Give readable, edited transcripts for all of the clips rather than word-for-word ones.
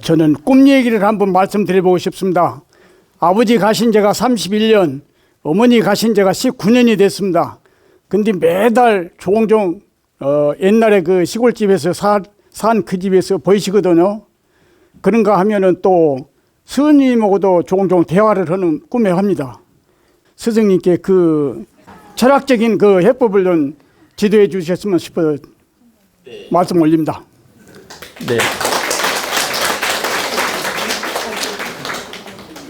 저는 꿈 얘기를 한번 말씀드려보고 싶습니다. 아버지 가신 지가 31년, 어머니 가신 지가 19년이 됐습니다. 근데 매달 종종 옛날에 그 시골집에서 산 그 집에서 보이시거든요. 그런가 하면은 또 스님하고도 종종 대화를 하는 꿈에 합니다. 스승님께 그 철학적인 그 해법을 좀 지도해 주셨으면 싶어 말씀 올립니다. 네.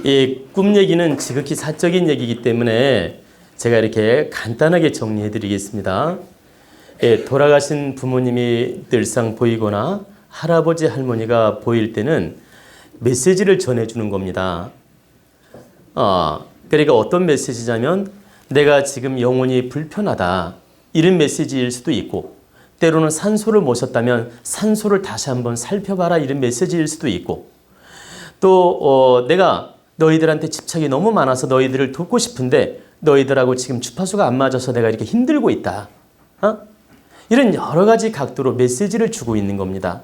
이 꿈 얘기는 지극히 사적인 얘기이기 때문에 제가 이렇게 간단하게 정리해 드리겠습니다. 돌아가신 부모님이 늘상 보이거나 할아버지 할머니가 보일 때는 메시지를 전해주는 겁니다. 그러니까 어떤 메시지냐면 내가 지금 영혼이 불편하다 이런 메시지일 수도 있고, 때로는 산소를 모셨다면 산소를 다시 한번 살펴봐라 이런 메시지일 수도 있고, 또 내가 너희들한테 집착이 너무 많아서 너희들을 돕고 싶은데 너희들하고 지금 주파수가 안 맞아서 내가 이렇게 힘들고 있다. 이런 여러 가지 각도로 메시지를 주고 있는 겁니다.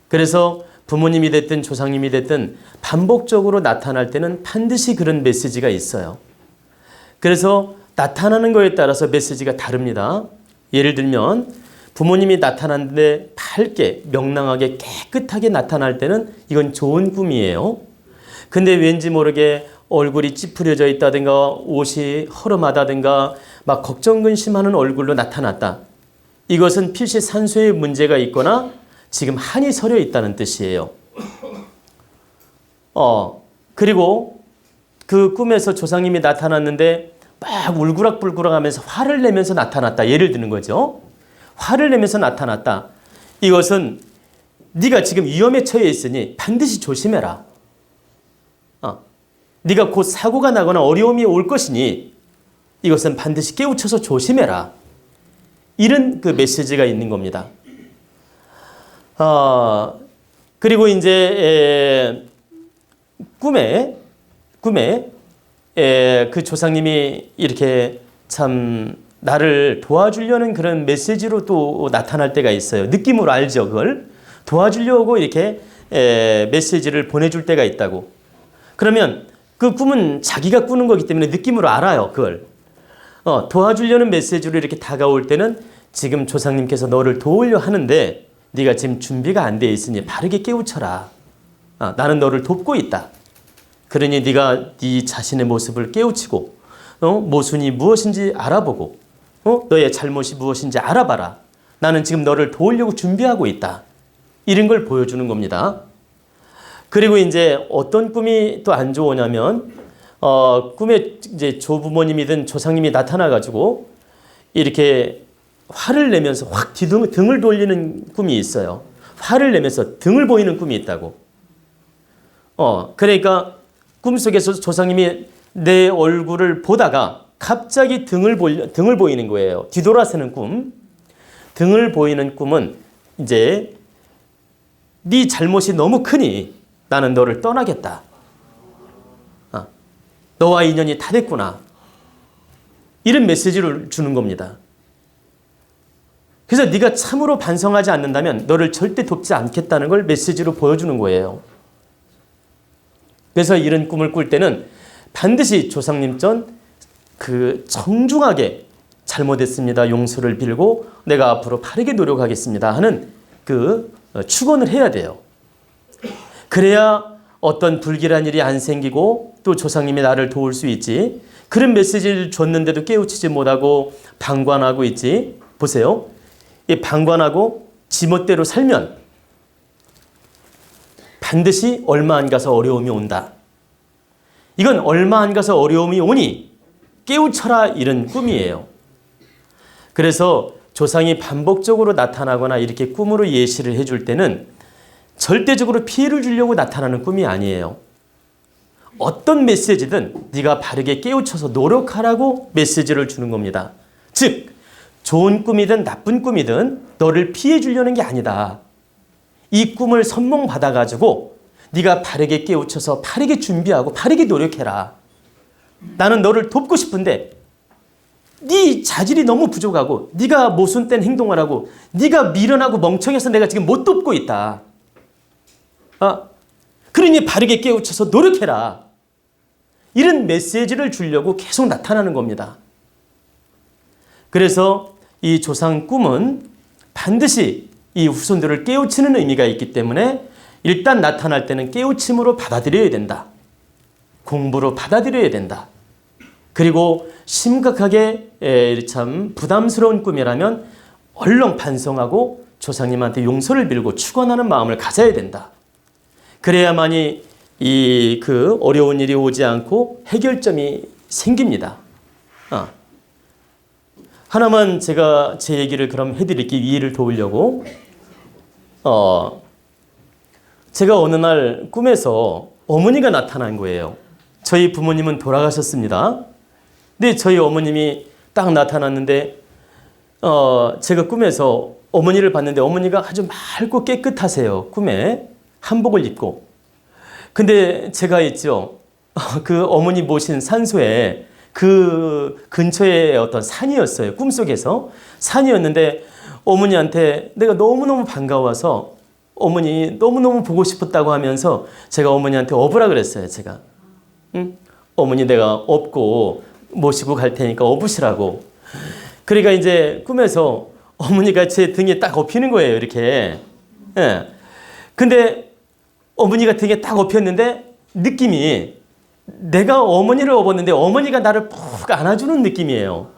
그래서 부모님이 됐든 조상님이 됐든 반복적으로 나타날 때는 반드시 그런 메시지가 있어요. 그래서 나타나는 거에 따라서 메시지가 다릅니다. 예를 들면 부모님이 나타났는데 밝게 명랑하게 깨끗하게 나타날 때는 이건 좋은 꿈이에요. 근데 왠지 모르게 얼굴이 찌푸려져 있다든가 옷이 허름하다든가 막 걱정 근심하는 얼굴로 나타났다. 이것은 필시 산소에 문제가 있거나 지금 한이 서려 있다는 뜻이에요. 그리고 그 꿈에서 조상님이 나타났는데 막 울그락불그락 하면서 화를 내면서 나타났다. 예를 드는 거죠. 화를 내면서 나타났다. 이것은 네가 지금 위험에 처해 있으니 반드시 조심해라. 네가 곧 사고가 나거나 어려움이 올 것이니 이것은 반드시 깨우쳐서 조심해라. 이런 그 메시지가 있는 겁니다. 그리고 이제 꿈에 그 조상님이 이렇게 참 나를 도와주려는 그런 메시지로 또 나타날 때가 있어요. 느낌으로 알죠, 그걸. 도와주려고 이렇게 메시지를 보내줄 때가 있다고. 그러면 그 꿈은 자기가 꾸는 거기 때문에 느낌으로 알아요, 그걸. 도와주려는 메시지로 이렇게 다가올 때는 지금 조상님께서 너를 도우려 하는데 네가 지금 준비가 안 돼 있으니 바르게 깨우쳐라. 나는 너를 돕고 있다. 그러니 네가 네 자신의 모습을 깨우치고 모순이 무엇인지 알아보고 너의 잘못이 무엇인지 알아봐라. 나는 지금 너를 도우려고 준비하고 있다. 이런 걸 보여주는 겁니다. 그리고 이제 어떤 꿈이 또 안 좋으냐면 꿈에 이제 조부모님이든 조상님이 나타나가지고 이렇게 화를 내면서 확 등을 돌리는 꿈이 있어요. 화를 내면서 등을 보이는 꿈이 있다고. 그러니까 꿈속에서 조상님이 내 얼굴을 보다가 갑자기 등을 보이는 거예요. 뒤돌아서는 꿈. 등을 보이는 꿈은 이제 네 잘못이 너무 크니 나는 너를 떠나겠다. 너와 인연이 다 됐구나. 이런 메시지를 주는 겁니다. 그래서 네가 참으로 반성하지 않는다면 너를 절대 돕지 않겠다는 걸 메시지로 보여주는 거예요. 그래서 이런 꿈을 꿀 때는 반드시 조상님 전 정중하게 잘못했습니다. 용서를 빌고 내가 앞으로 바르게 노력하겠습니다 하는 축원을 해야 돼요. 그래야 어떤 불길한 일이 안 생기고 또 조상님이 나를 도울 수 있지. 그런 메시지를 줬는데도 깨우치지 못하고 방관하고 있지. 보세요. 이 방관하고 지멋대로 살면 반드시 얼마 안 가서 어려움이 온다. 이건 얼마 안 가서 어려움이 오니 깨우쳐라 이런 꿈이에요. 그래서 조상이 반복적으로 나타나거나 이렇게 꿈으로 예시를 해줄 때는 절대적으로 피해를 주려고 나타나는 꿈이 아니에요. 어떤 메시지든 네가 바르게 깨우쳐서 노력하라고 메시지를 주는 겁니다. 즉 좋은 꿈이든 나쁜 꿈이든 너를 피해 주려는 게 아니다. 이 꿈을 선몽받아가지고 네가 바르게 깨우쳐서 바르게 준비하고 바르게 노력해라. 나는 너를 돕고 싶은데 네 자질이 너무 부족하고 네가 모순된 행동을 하고 네가 미련하고 멍청해서 내가 지금 못 돕고 있다. 그러니 바르게 깨우쳐서 노력해라. 이런 메시지를 주려고 계속 나타나는 겁니다. 그래서 이 조상 꿈은 반드시 이 후손들을 깨우치는 의미가 있기 때문에 일단 나타날 때는 깨우침으로 받아들여야 된다. 공부로 받아들여야 된다. 그리고 심각하게 참 부담스러운 꿈이라면 얼렁 반성하고 조상님한테 용서를 빌고 축원하는 마음을 가져야 된다. 그래야만이 이 어려운 일이 오지 않고 해결점이 생깁니다. 하나만 제가 제 얘기를 그럼 해드릴게요. 이해를 도우려고. 제가 어느 날 꿈에서 어머니가 나타난 거예요. 저희 부모님은 돌아가셨습니다. 근데 저희 어머님이 딱 나타났는데 제가 꿈에서 어머니를 봤는데 어머니가 아주 맑고 깨끗하세요. 꿈에 한복을 입고. 근데 제가 있죠. 그 어머니 모신 산소에 그 근처에 어떤 산이었어요. 꿈속에서 산이었는데 어머니한테 내가 너무너무 반가워서 어머니 너무너무 보고 싶었다고 하면서 제가 어머니한테 업으라 그랬어요. 제가 어머니 내가 업고 모시고 갈 테니까 업으시라고. 그러니까 이제 꿈에서 어머니가 제 등에 딱 업히는 거예요. 이렇게. 예. 근데 어머니가 등에 딱 업혔는데 느낌이 내가 어머니를 업었는데 어머니가 나를 푹 안아주는 느낌이에요.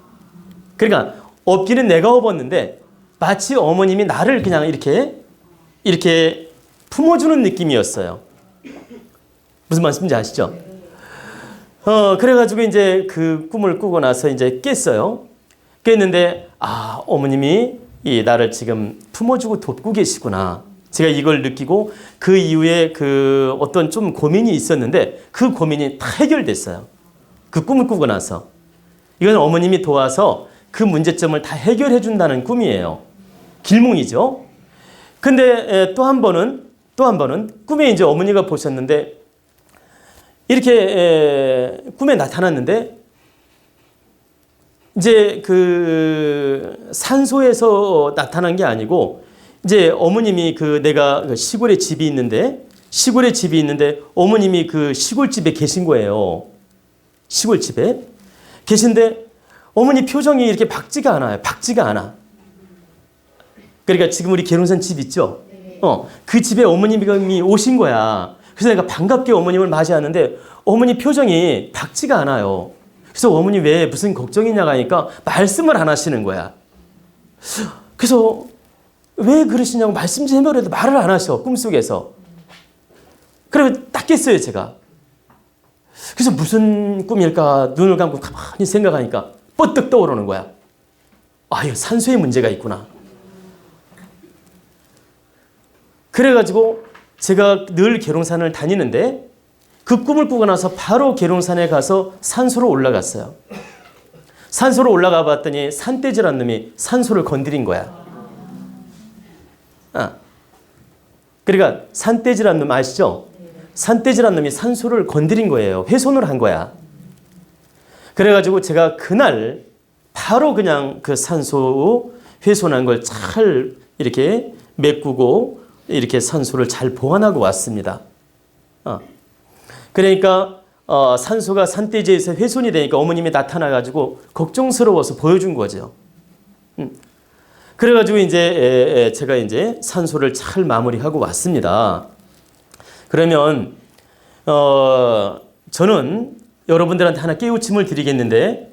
그러니까 업기는 내가 업었는데 마치 어머님이 나를 그냥 이렇게 품어주는 느낌이었어요. 무슨 말씀인지 아시죠? 그래가지고 이제 그 꿈을 꾸고 나서 이제 깼어요. 깼는데 어머님이 나를 지금 품어주고 돕고 계시구나. 제가 이걸 느끼고 그 이후에 그 어떤 좀 고민이 있었는데 그 고민이 다 해결됐어요. 그 꿈을 꾸고 나서. 이건 어머님이 도와서 그 문제점을 다 해결해 준다는 꿈이에요. 길몽이죠. 근데 또 한 번은 꿈에 이제 어머니가 보셨는데 이렇게 꿈에 나타났는데 이제 그 산소에서 나타난 게 아니고 이제 어머님이 내가 시골에 집이 있는데 어머님이 그 시골집에 계신 거예요. 시골집에 계신데 어머니 표정이 이렇게 밝지가 않아요. 밝지가 않아. 그러니까 지금 우리 계룡산 집 있죠? 그 집에 어머님이 오신 거야. 그래서 내가 반갑게 어머님을 맞이하는데 어머니 표정이 밝지가 않아요. 그래서 어머니 왜 무슨 걱정이냐고 하니까 말씀을 안 하시는 거야. 그래서 왜 그러시냐고 말씀 좀 해보려도 말을 안 하셔. 꿈속에서. 그래서 딱 깼어요. 제가. 그래서 무슨 꿈일까 눈을 감고 가만히 생각하니까 뻗뜩 떠오르는 거야. 이거 산소에 문제가 있구나. 그래가지고 제가 늘 계룡산을 다니는데 그 꿈을 꾸고 나서 바로 계룡산에 가서 산소로 올라갔어요. 산소로 올라가 봤더니 산돼지란 놈이 산소를 건드린 거야. 그러니까 산돼지란 놈 아시죠? 산돼지란 놈이 산소를 건드린 거예요. 훼손을 한 거야. 그래가지고 제가 그날 바로 그냥 그 산소 훼손한 걸 잘 이렇게 메꾸고 이렇게 산소를 잘 보관하고 왔습니다. 그러니까 산소가 산돼지에서 훼손이 되니까 어머님이 나타나가지고 걱정스러워서 보여준 거죠. 그래가지고 이제 제가 이제 산소를 잘 마무리하고 왔습니다. 그러면 저는 여러분들한테 하나 깨우침을 드리겠는데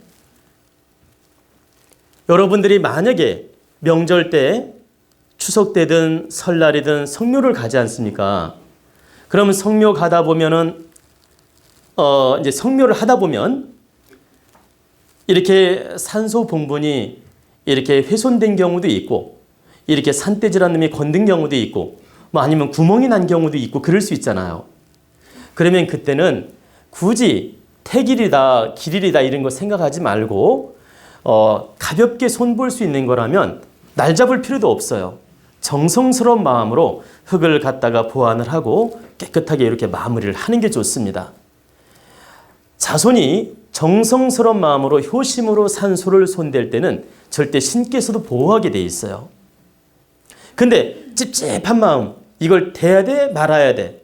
여러분들이 만약에 명절 때 추석 때든 설날이든 성묘를 가지 않습니까? 그러면 성묘 가다 보면은 이제 성묘를 하다 보면 이렇게 산소 봉분이 이렇게 훼손된 경우도 있고 이렇게 산돼지라는 놈이 건든 경우도 있고 뭐 아니면 구멍이 난 경우도 있고 그럴 수 있잖아요. 그러면 그때는 굳이 태길이다 길일이다 이런 거 생각하지 말고 가볍게 손볼 수 있는 거라면 날 잡을 필요도 없어요. 정성스러운 마음으로 흙을 갖다가 보완을 하고 깨끗하게 이렇게 마무리를 하는 게 좋습니다. 자손이 정성스러운 마음으로 효심으로 산소를 손댈 때는 절대 신께서도 보호하게 돼 있어요. 근데 찝찝한 마음, 이걸 대야 돼 말아야 돼.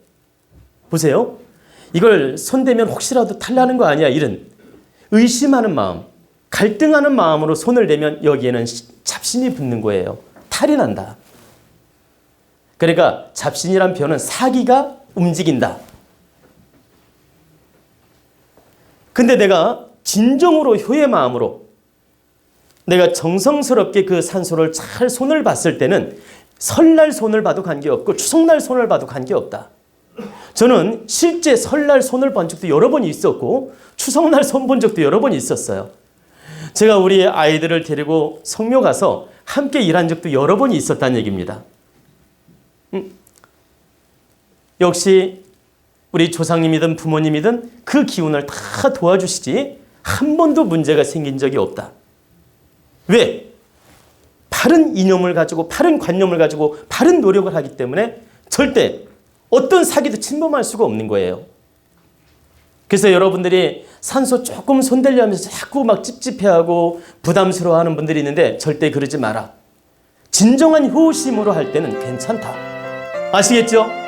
보세요. 이걸 손대면 혹시라도 탈나는 거 아니야, 이런 의심하는 마음, 갈등하는 마음으로 손을 대면 여기에는 잡신이 붙는 거예요. 탈이 난다. 그러니까 잡신이란 표현은 사기가 움직인다. 근데 내가 진정으로 효의 마음으로 내가 정성스럽게 그 산소를 잘 손을 봤을 때는 설날 손을 봐도 관계없고 추석날 손을 봐도 관계없다. 저는 실제 설날 손을 본 적도 여러 번 있었고 추석날 손 본 적도 여러 번 있었어요. 제가 우리 아이들을 데리고 성묘 가서 함께 일한 적도 여러 번이 있었다는 얘기입니다. 역시 우리 조상님이든 부모님이든 그 기운을 다 도와주시지 한 번도 문제가 생긴 적이 없다. 왜? 바른 이념을 가지고 바른 관념을 가지고 바른 노력을 하기 때문에 절대 어떤 사기도 침범할 수가 없는 거예요. 그래서 여러분들이 산소 조금 손대려 하면서 자꾸 막 찝찝해하고 부담스러워하는 분들이 있는데 절대 그러지 마라. 진정한 효심으로 할 때는 괜찮다. 아시겠죠?